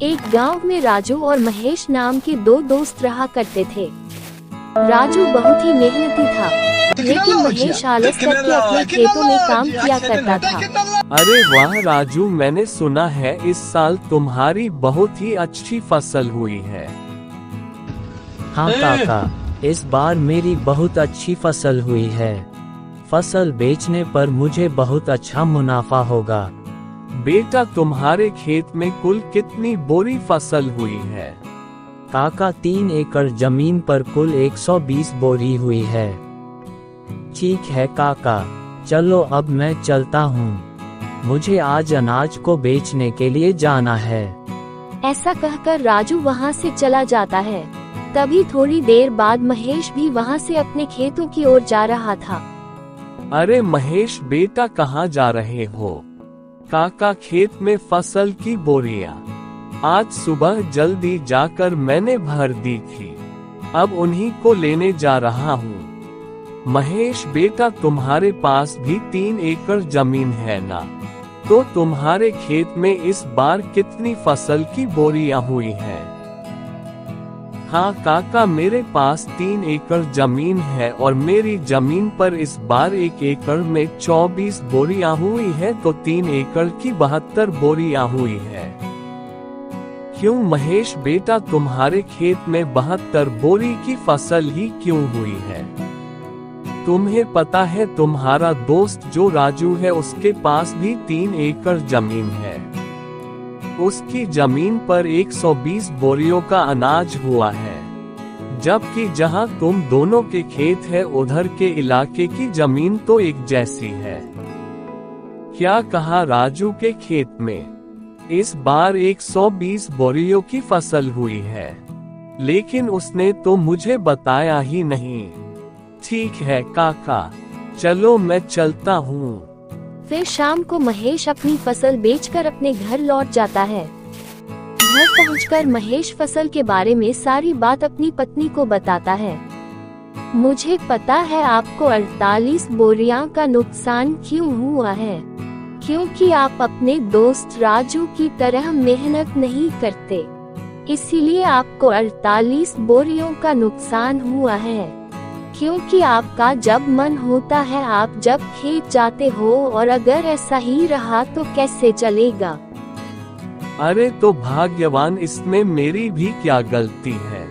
एक गांव में राजू और महेश नाम के दो दोस्त रहा करते थे। राजू बहुत ही मेहनती था, लेकिन महेश आलस करके अपने खेतों में काम किया करता था। अरे वाह राजू, मैंने सुना है इस साल तुम्हारी बहुत ही अच्छी फसल हुई है। हाँ काका, इस बार मेरी बहुत अच्छी फसल हुई है। फसल बेचने पर मुझे बहुत अच्छा मुनाफा होगा। बेटा, तुम्हारे खेत में कुल कितनी बोरी फसल हुई है? काका, 3 एकड़ जमीन पर कुल 120 बोरी हुई है। ठीक है काका, चलो अब मैं चलता हूँ। मुझे आज अनाज को बेचने के लिए जाना है। ऐसा कहकर राजू वहाँ से चला जाता है। तभी थोड़ी देर बाद महेश भी वहाँ से अपने खेतों की ओर जा रहा था। अरे महेश बेटा, कहाँ जा रहे हो? काका, खेत में फसल की बोरियां आज सुबह जल्दी जाकर मैंने भर दी थी, अब उन्हीं को लेने जा रहा हूँ। महेश बेटा, तुम्हारे पास भी 3 एकड़ जमीन है ना? तो तुम्हारे खेत में इस बार कितनी फसल की बोरियां हुई हैं? हाँ काका, मेरे पास 3 एकड़ जमीन है और मेरी जमीन पर इस बार 1 एकड़ में 24 बोरियां हुई है, तो 3 एकड़ की 72 बोरियां हुई है। क्यों महेश बेटा, तुम्हारे खेत में 72 बोरी की फसल ही क्यों हुई है? तुम्हें पता है तुम्हारा दोस्त जो राजू है उसके पास भी 3 एकड़ जमीन है। उसकी जमीन पर 120 बोरियों का अनाज हुआ है, जबकि जहां तुम दोनों के खेत है उधर के इलाके की जमीन तो एक जैसी है। क्या कहा? राजू के खेत में इस बार 120 बोरियों की फसल हुई है, लेकिन उसने तो मुझे बताया ही नहीं। ठीक है काका, चलो मैं चलता हूँ। फिर शाम को महेश अपनी फसल बेचकर अपने घर लौट जाता है। घर पहुंचकर महेश फसल के बारे में सारी बात अपनी पत्नी को बताता है। मुझे पता है आपको 48 बोरियां का नुकसान क्यों हुआ है, क्योंकि आप अपने दोस्त राजू की तरह मेहनत नहीं करते, इसीलिए आपको 48 बोरियों का नुकसान हुआ है। क्योंकि आपका जब मन होता है आप जब खेत जाते हो, और अगर ऐसा ही रहा तो कैसे चलेगा? अरे तो भाग्यवान, इसमें मेरी भी क्या गलती है?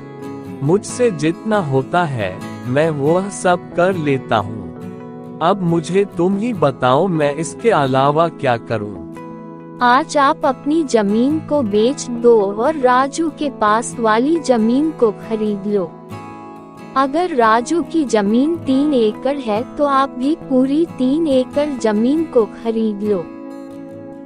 मुझसे जितना होता है मैं वह सब कर लेता हूँ। अब मुझे तुम ही बताओ मैं इसके अलावा क्या करूँ? आज आप अपनी जमीन को बेच दो और राजू के पास वाली जमीन को खरीद लो। अगर राजू की जमीन 3 एकड़ है तो आप भी पूरी 3 एकड़ जमीन को खरीद लो।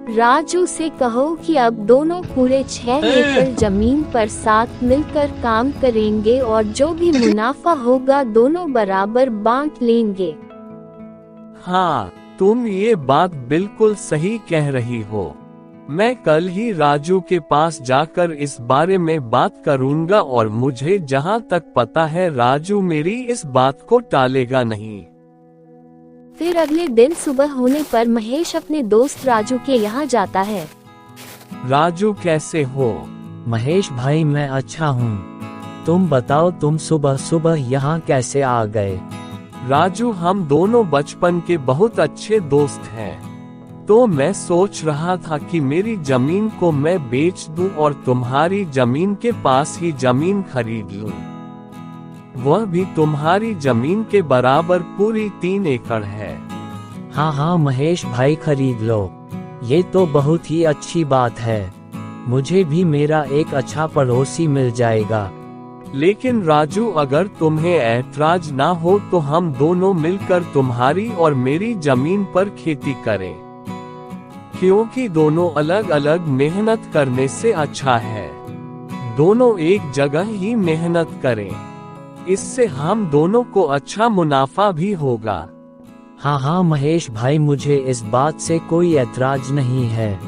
राजू से कहो कि अब दोनों पूरे 6 एकड़ जमीन पर साथ मिलकर काम करेंगे और जो भी मुनाफा होगा दोनों बराबर बांट लेंगे। हाँ, तुम ये बात बिल्कुल सही कह रही हो। मैं कल ही राजू के पास जाकर इस बारे में बात करूंगा, और मुझे जहां तक पता है राजू मेरी इस बात को टालेगा नहीं। फिर अगले दिन सुबह होने पर महेश अपने दोस्त राजू के यहाँ जाता है। राजू कैसे हो? महेश भाई, मैं अच्छा हूँ। तुम बताओ, तुम सुबह सुबह यहाँ कैसे आ गए? राजू, हम दोनों बचपन के बहुत अच्छे दोस्त हैं, तो मैं सोच रहा था कि मेरी जमीन को मैं बेच दूं और तुम्हारी जमीन के पास ही जमीन खरीद लूं, वह भी तुम्हारी जमीन के बराबर पूरी 3 एकड़ है। हाँ हाँ महेश भाई, खरीद लो, ये तो बहुत ही अच्छी बात है। मुझे भी मेरा एक अच्छा पड़ोसी मिल जाएगा। लेकिन राजू, अगर तुम्हें ऐतराज ना हो तो हम दोनों मिलकर तुम्हारी और मेरी जमीन पर खेती करें, क्योंकि दोनों अलग अलग मेहनत करने से अच्छा है दोनों एक जगह ही मेहनत करें, इससे हम दोनों को अच्छा मुनाफा भी होगा। हाँ हाँ महेश भाई, मुझे इस बात से कोई ऐतराज नहीं है।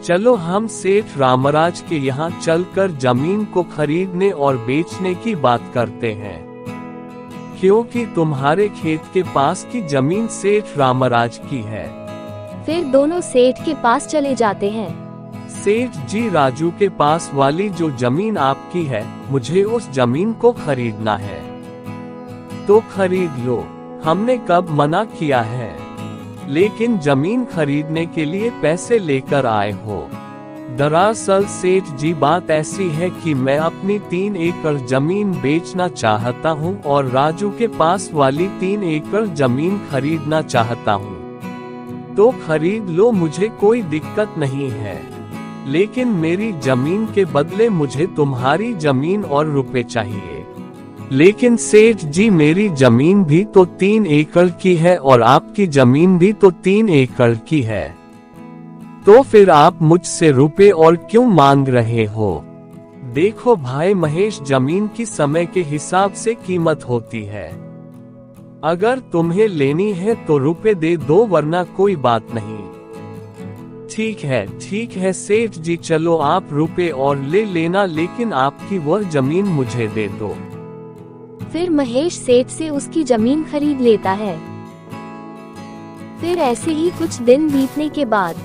चलो हम सेठ रामराज के यहाँ चलकर जमीन को खरीदने और बेचने की बात करते हैं, क्योंकि तुम्हारे खेत के पास की जमीन सेठ रामराज की है। फिर दोनों सेठ के पास चले जाते हैं। सेठ जी, राजू के पास वाली जो जमीन आपकी है, मुझे उस जमीन को खरीदना है। तो खरीद लो, हमने कब मना किया है? लेकिन जमीन खरीदने के लिए पैसे लेकर आए हो। दरअसल सेठ जी, बात ऐसी है कि मैं अपनी 3 एकड़ जमीन बेचना चाहता हूँ और राजू के पास वाली 3 एकड़ जमीन खरीदना चाहता हूँ। तो खरीद लो, मुझे कोई दिक्कत नहीं है। लेकिन मेरी जमीन के बदले मुझे तुम्हारी जमीन और रुपए चाहिए। लेकिन सेठ जी, मेरी जमीन भी तो 3 एकड़ की है और आपकी जमीन भी तो 3 एकड़ की है। तो फिर आप मुझसे रुपए और क्यों मांग रहे हो? देखो भाई महेश, जमीन की समय के हिसाब से कीमत होती है। अगर तुम्हें लेनी है तो रुपए दे दो, वरना कोई बात नहीं। ठीक है सेठ जी, चलो आप रुपए और ले लेना, लेकिन आपकी वह जमीन मुझे दे दो। फिर महेश सेठ से उसकी जमीन खरीद लेता है। फिर ऐसे ही कुछ दिन बीतने के बाद,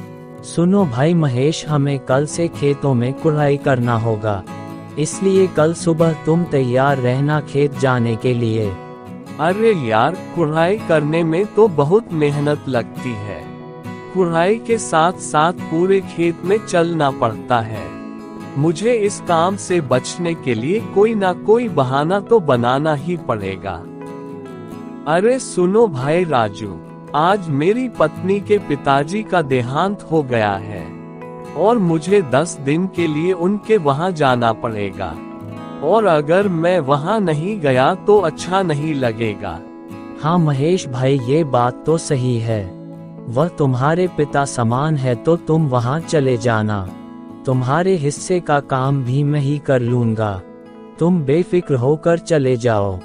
सुनो भाई महेश, हमें कल से खेतों में कुड़ाई करना होगा, इसलिए कल सुबह तुम तैयार रहना खेत जाने के लिए। अरे यार, कुड़ाई करने में तो बहुत मेहनत लगती है। कुड़ाई के साथ साथ पूरे खेत में चलना पड़ता है। मुझे इस काम से बचने के लिए कोई ना कोई बहाना तो बनाना ही पड़ेगा। अरे सुनो भाई राजू, आज मेरी पत्नी के पिताजी का देहांत हो गया है और मुझे 10 दिन के लिए उनके वहां जाना पड़ेगा। और अगर मैं वहां नहीं गया तो अच्छा नहीं लगेगा। हाँ महेश भाई, ये बात तो सही है। वह तुम्हारे पिता समान है, तो तुम वहां चले जाना। तुम्हारे हिस्से का काम भी मैं ही कर लूंगा। तुम बेफिक्र होकर चले जाओ।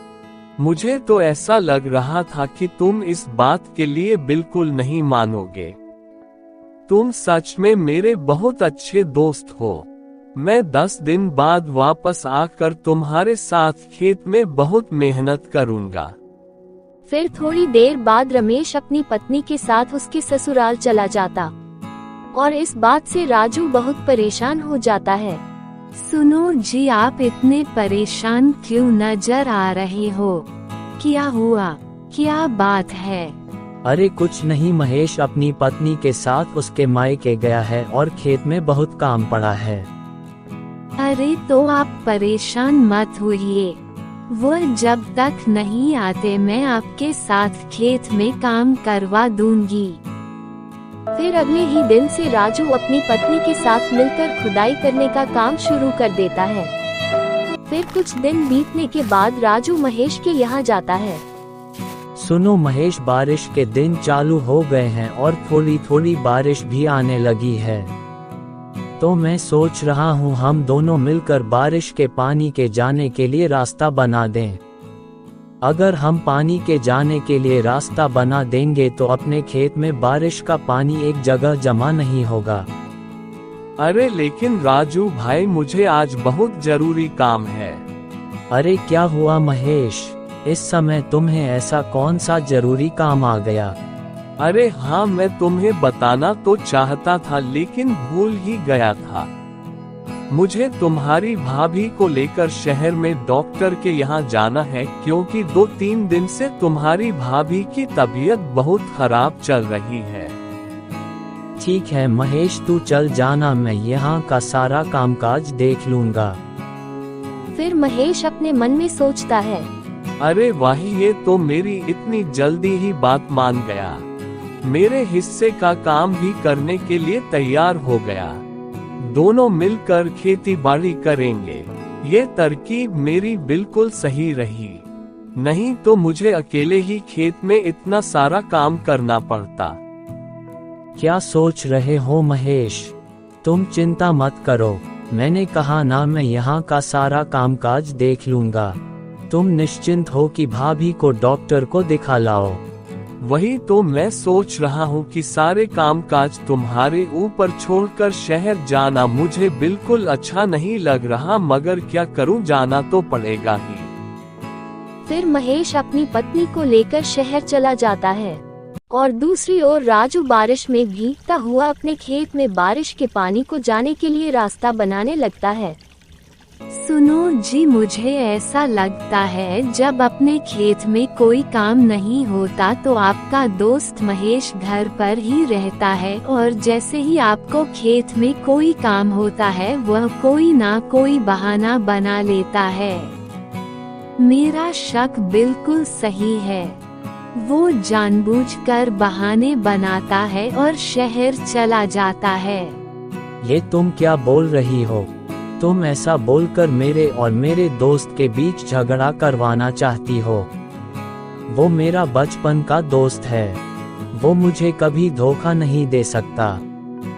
मुझे तो ऐसा लग रहा था कि तुम इस बात के लिए बिल्कुल नहीं मानोगे। तुम सच में मेरे बहुत अच्छे दोस्त हो। मैं 10 दिन बाद वापस आकर तुम्हारे साथ खेत में बहुत मेहनत करूंगा। फिर थोड़ी देर बाद रमेश अपनी पत्नी के साथ उसके ससुराल चला जाता और इस बात से राजू बहुत परेशान हो जाता है। सुनो जी, आप इतने परेशान क्यों नजर आ रहे हो? क्या हुआ? क्या बात है? अरे कुछ नहीं महेश, अपनी पत्नी के साथ उसके मायके गया है और खेत में बहुत काम पड़ा है। अरे तो आप परेशान मत होइए, वो जब तक नहीं आते मैं आपके साथ खेत में काम करवा दूंगी। फिर अगले ही दिन से राजू अपनी पत्नी के साथ मिलकर खुदाई करने का काम शुरू कर देता है। फिर कुछ दिन बीतने के बाद राजू महेश के यहाँ जाता है। सुनो महेश, बारिश के दिन चालू हो गए हैं और थोड़ी थोड़ी बारिश भी आने लगी है। तो मैं सोच रहा हूँ हम दोनों मिलकर बारिश के पानी के जाने के लिए रास्ता बना दें। अगर हम पानी के जाने के लिए रास्ता बना देंगे तो अपने खेत में बारिश का पानी एक जगह जमा नहीं होगा। अरे लेकिन राजू भाई, मुझे आज बहुत जरूरी काम है। अरे क्या हुआ महेश, इस समय तुम्हें ऐसा कौन सा जरूरी काम आ गया? अरे हाँ, मैं तुम्हें बताना तो चाहता था लेकिन भूल ही गया था। मुझे तुम्हारी भाभी को लेकर शहर में डॉक्टर के यहाँ जाना है, क्योंकि 2-3 दिन से तुम्हारी भाभी की तबीयत बहुत खराब चल रही है। ठीक है महेश, तू चल जाना, मैं यहाँ का सारा कामकाज देख लूंगा। फिर महेश अपने मन में सोचता है, अरे वाह, ये तो मेरी इतनी जल्दी ही बात मान गया। मेरे हिस्से का काम भी करने के लिए तैयार हो गया। दोनों मिलकर खेती बाड़ी करेंगे। ये तरकीब मेरी बिल्कुल सही रही, नहीं तो मुझे अकेले ही खेत में इतना सारा काम करना पड़ता। क्या सोच रहे हो महेश? तुम चिंता मत करो, मैंने कहा ना, मैं यहाँ का सारा कामकाज देख लूंगा। तुम निश्चिंत हो कि भाभी को डॉक्टर को दिखा लाओ। वही तो मैं सोच रहा हूँ कि सारे कामकाज तुम्हारे ऊपर छोड़कर शहर जाना मुझे बिल्कुल अच्छा नहीं लग रहा, मगर क्या करूँ, जाना तो पड़ेगा ही। फिर महेश अपनी पत्नी को लेकर शहर चला जाता है और दूसरी ओर राजू बारिश में भीगता हुआ अपने खेत में बारिश के पानी को जाने के लिए रास्ता बनाने लगता है। सुनो जी, मुझे ऐसा लगता है जब अपने खेत में कोई काम नहीं होता तो आपका दोस्त महेश घर पर ही रहता है, और जैसे ही आपको खेत में कोई काम होता है वह कोई ना कोई बहाना बना लेता है। मेरा शक बिल्कुल सही है, वो जानबूझकर बहाने बनाता है और शहर चला जाता है। ये तुम क्या बोल रही हो? तुम ऐसा बोलकर मेरे और मेरे दोस्त के बीच झगड़ा करवाना चाहती हो। वो मेरा बचपन का दोस्त है, वो मुझे कभी धोखा नहीं दे सकता।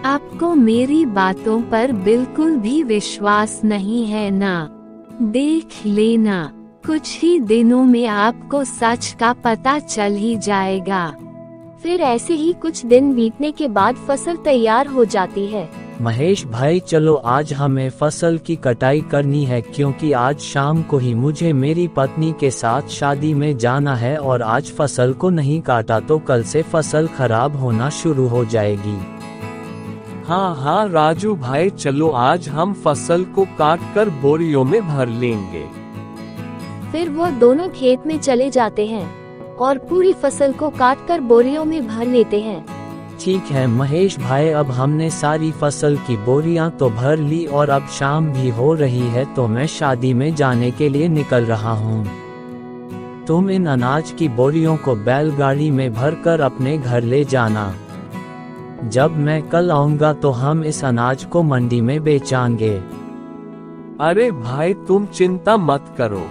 आपको मेरी बातों पर बिल्कुल भी विश्वास नहीं है ना? देख लेना, कुछ ही दिनों में आपको सच का पता चल ही जाएगा। फिर ऐसे ही कुछ दिन बीतने के बाद फसल तैयार हो जाती है। महेश भाई, चलो आज हमें फसल की कटाई करनी है, क्योंकि आज शाम को ही मुझे मेरी पत्नी के साथ शादी में जाना है, और आज फसल को नहीं काटा तो कल से फसल खराब होना शुरू हो जाएगी। हाँ राजू भाई, चलो आज हम फसल को काट कर बोरियों में भर लेंगे। फिर वो दोनों खेत में चले जाते हैं और पूरी फसल को काटकर बोरियों में भर लेते हैं। ठीक है महेश भाई, अब हमने सारी फसल की बोरियां तो भर ली और अब शाम भी हो रही है, तो मैं शादी में जाने के लिए निकल रहा हूँ। तुम इन अनाज की बोरियों को बैलगाड़ी में भरकर अपने घर ले जाना। जब मैं कल आऊँगा तो हम इस अनाज को मंडी में बेचाएंगे। अरे भाई, तुम चिंता मत करो,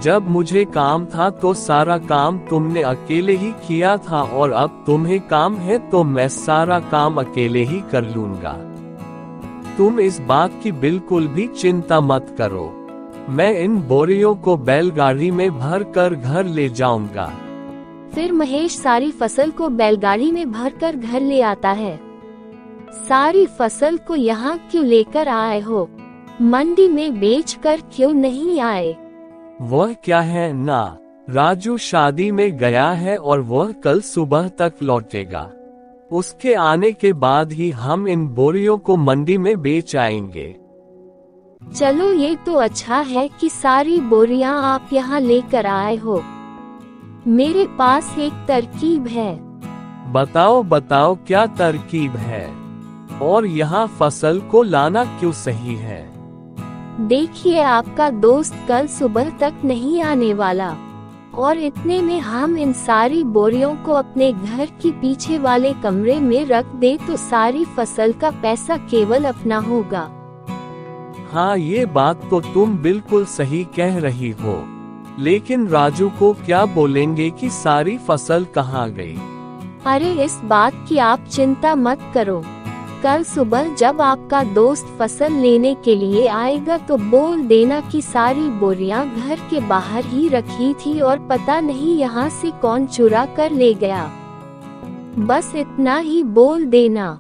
जब मुझे काम था तो सारा काम तुमने अकेले ही किया था, और अब तुम्हें काम है तो मैं सारा काम अकेले ही कर लूंगा। तुम इस बात की बिल्कुल भी चिंता मत करो, मैं इन बोरियों को बैलगाड़ी में भर कर घर ले जाऊंगा। फिर महेश सारी फसल को बैलगाड़ी में भरकर घर ले आता है। सारी फसल को यहाँ क्यों लेकर आए हो? मंडी में बेचकर क्यों नहीं आए? वह क्या है ना, राजू शादी में गया है और वह कल सुबह तक लौटेगा। उसके आने के बाद ही हम इन बोरियों को मंडी में बेच आएंगे। चलो, ये तो अच्छा है कि सारी बोरियां आप यहाँ लेकर आए हो। मेरे पास एक तरकीब है। बताओ बताओ, क्या तरकीब है? और यहाँ फसल को लाना क्यों सही है? देखिए, आपका दोस्त कल सुबह तक नहीं आने वाला, और इतने में हम इन सारी बोरियों को अपने घर के पीछे वाले कमरे में रख दे तो सारी फसल का पैसा केवल अपना होगा। हाँ, ये बात तो तुम बिल्कुल सही कह रही हो, लेकिन राजू को क्या बोलेंगे कि सारी फसल कहाँ गई? अरे, इस बात की आप चिंता मत करो। कल सुबह जब आपका दोस्त फसल लेने के लिए आएगा तो बोल देना कि सारी बोरियां घर के बाहर ही रखी थी और पता नहीं यहाँ से कौन चुरा कर ले गया। बस इतना ही बोल देना।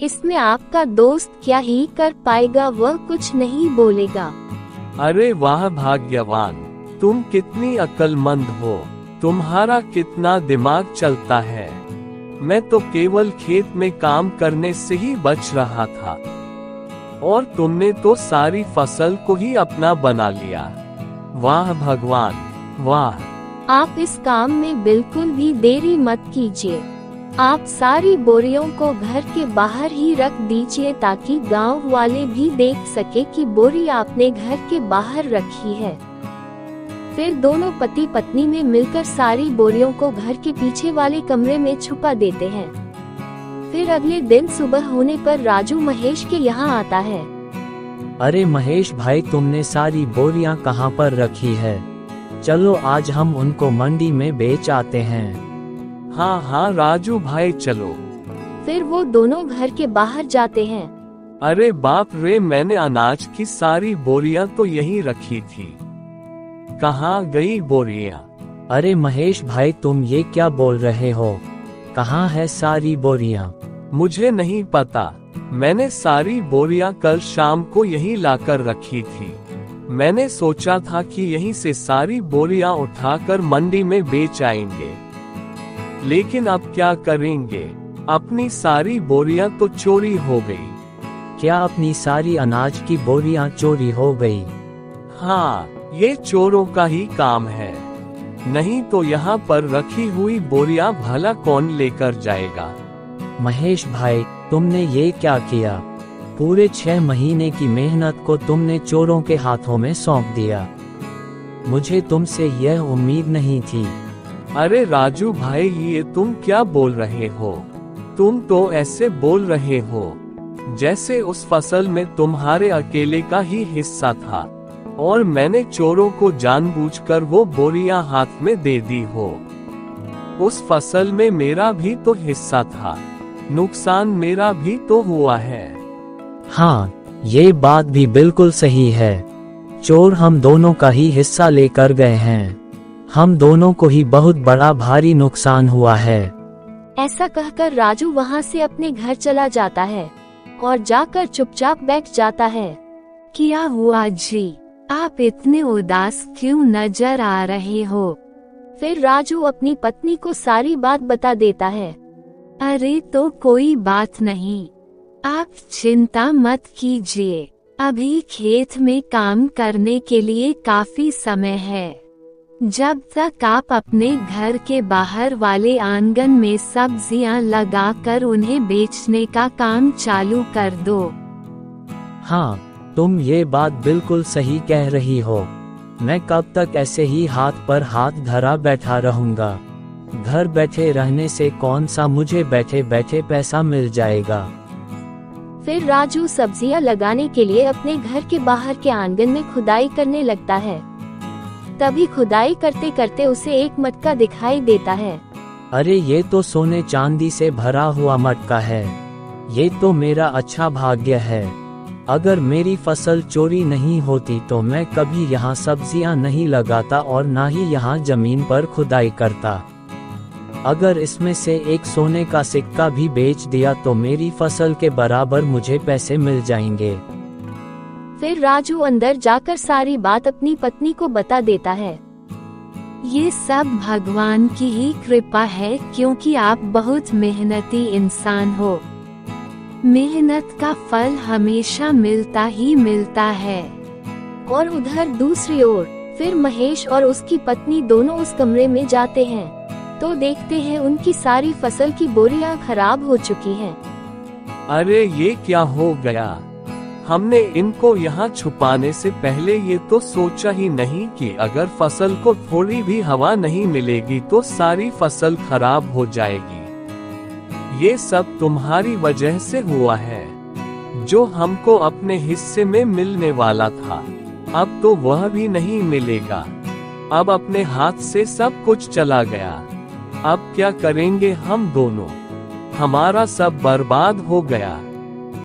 इसमें आपका दोस्त क्या ही कर पाएगा, वह कुछ नहीं बोलेगा। अरे वाह भाग्यवान, तुम कितनी अक्लमंद हो, तुम्हारा कितना दिमाग चलता है। मैं तो केवल खेत में काम करने से ही बच रहा था, और तुमने तो सारी फसल को ही अपना बना लिया। वाह भगवान, वाह। आप इस काम में बिल्कुल भी देरी मत कीजिए। आप सारी बोरियों को घर के बाहर ही रख दीजिए ताकि गांव वाले भी देख सके कि बोरी आपने घर के बाहर रखी है। फिर दोनों पति पत्नी में मिलकर सारी बोरियों को घर के पीछे वाले कमरे में छुपा देते हैं। फिर अगले दिन सुबह होने पर राजू महेश के यहाँ आता है। अरे महेश भाई, तुमने सारी बोरियां कहाँ पर रखी है? चलो आज हम उनको मंडी में बेच आते हैं। हाँ राजू भाई, चलो। फिर वो दोनों घर के बाहर जाते हैं। अरे बाप रे, मैंने अनाज की सारी बोरियां तो यहीं रखी थी, कहाँ गई बोरियां? अरे महेश भाई, तुम ये क्या बोल रहे हो? कहाँ है सारी बोरियां? मुझे नहीं पता, मैंने सारी बोरियां कल शाम को यहीं लाकर रखी थी। मैंने सोचा था कि यहीं से सारी बोरियां उठाकर मंडी में बेच आएंगे। लेकिन अब क्या करेंगे, अपनी सारी बोरियां तो चोरी हो गई। क्या अपनी सारी अनाज की बोरियां चोरी हो गई? हाँ, ये चोरों का ही काम है, नहीं तो यहाँ पर रखी हुई बोरियां भला कौन लेकर जाएगा। महेश भाई, तुमने ये क्या किया? पूरे 6 महीने की मेहनत को तुमने चोरों के हाथों में सौंप दिया। मुझे तुमसे यह उम्मीद नहीं थी। अरे राजू भाई, ये तुम क्या बोल रहे हो? तुम तो ऐसे बोल रहे हो जैसे उस फसल में तुम्हारे अकेले का ही हिस्सा था और मैंने चोरों को जानबूझकर वो बोरियां हाथ में दे दी हो। उस फसल में मेरा भी तो हिस्सा था, नुकसान मेरा भी तो हुआ है। हाँ, ये बात भी बिल्कुल सही है। चोर हम दोनों का ही हिस्सा लेकर गए हैं। हम दोनों को ही बहुत बड़ा भारी नुकसान हुआ है। ऐसा कहकर राजू वहाँ से अपने घर चला जाता है और जाकर चुपचाप बैठ जाता है। क्या हुआ जी, आप इतने उदास क्यों नजर आ रहे हो? फिर राजू अपनी पत्नी को सारी बात बता देता है। अरे तो कोई बात नहीं, आप चिंता मत कीजिए, अभी खेत में काम करने के लिए काफी समय है। जब तक आप अपने घर के बाहर वाले आंगन में सब्जियां लगाकर उन्हें बेचने का काम चालू कर दो। हाँ, तुम ये बात बिल्कुल सही कह रही हो। मैं कब तक ऐसे ही हाथ पर हाथ धरा बैठा रहूंगा? घर बैठे रहने से कौन सा मुझे बैठे बैठे पैसा मिल जाएगा। फिर राजू सब्जियां लगाने के लिए अपने घर के बाहर के आंगन में खुदाई करने लगता है। तभी खुदाई करते करते उसे एक मटका दिखाई देता है। अरे ये तो सोने चांदी से भरा हुआ मटका है। ये तो मेरा अच्छा भाग्य है। अगर मेरी फसल चोरी नहीं होती तो मैं कभी यहाँ सब्जियां नहीं लगाता और ना ही यहाँ जमीन पर खुदाई करता। अगर इसमें से एक सोने का सिक्का भी बेच दिया तो मेरी फसल के बराबर मुझे पैसे मिल जाएंगे। फिर राजू अंदर जाकर सारी बात अपनी पत्नी को बता देता है। ये सब भगवान की ही कृपा है, क्योंकि आप बहुत मेहनती इंसान हो। मेहनत का फल हमेशा मिलता ही मिलता है। और उधर दूसरी ओर फिर महेश और उसकी पत्नी दोनों उस कमरे में जाते हैं तो देखते हैं उनकी सारी फसल की बोरियां खराब हो चुकी हैं। अरे ये क्या हो गया? हमने इनको यहाँ छुपाने से पहले ये तो सोचा ही नहीं कि अगर फसल को थोड़ी भी हवा नहीं मिलेगी तो सारी फसल खराब हो जाएगी। ये सब तुम्हारी वजह से हुआ है। जो हमको अपने हिस्से में मिलने वाला था, अब तो वह भी नहीं मिलेगा। अब अपने हाथ से सब कुछ चला गया। अब क्या करेंगे हम दोनों? हमारा सब बर्बाद हो गया।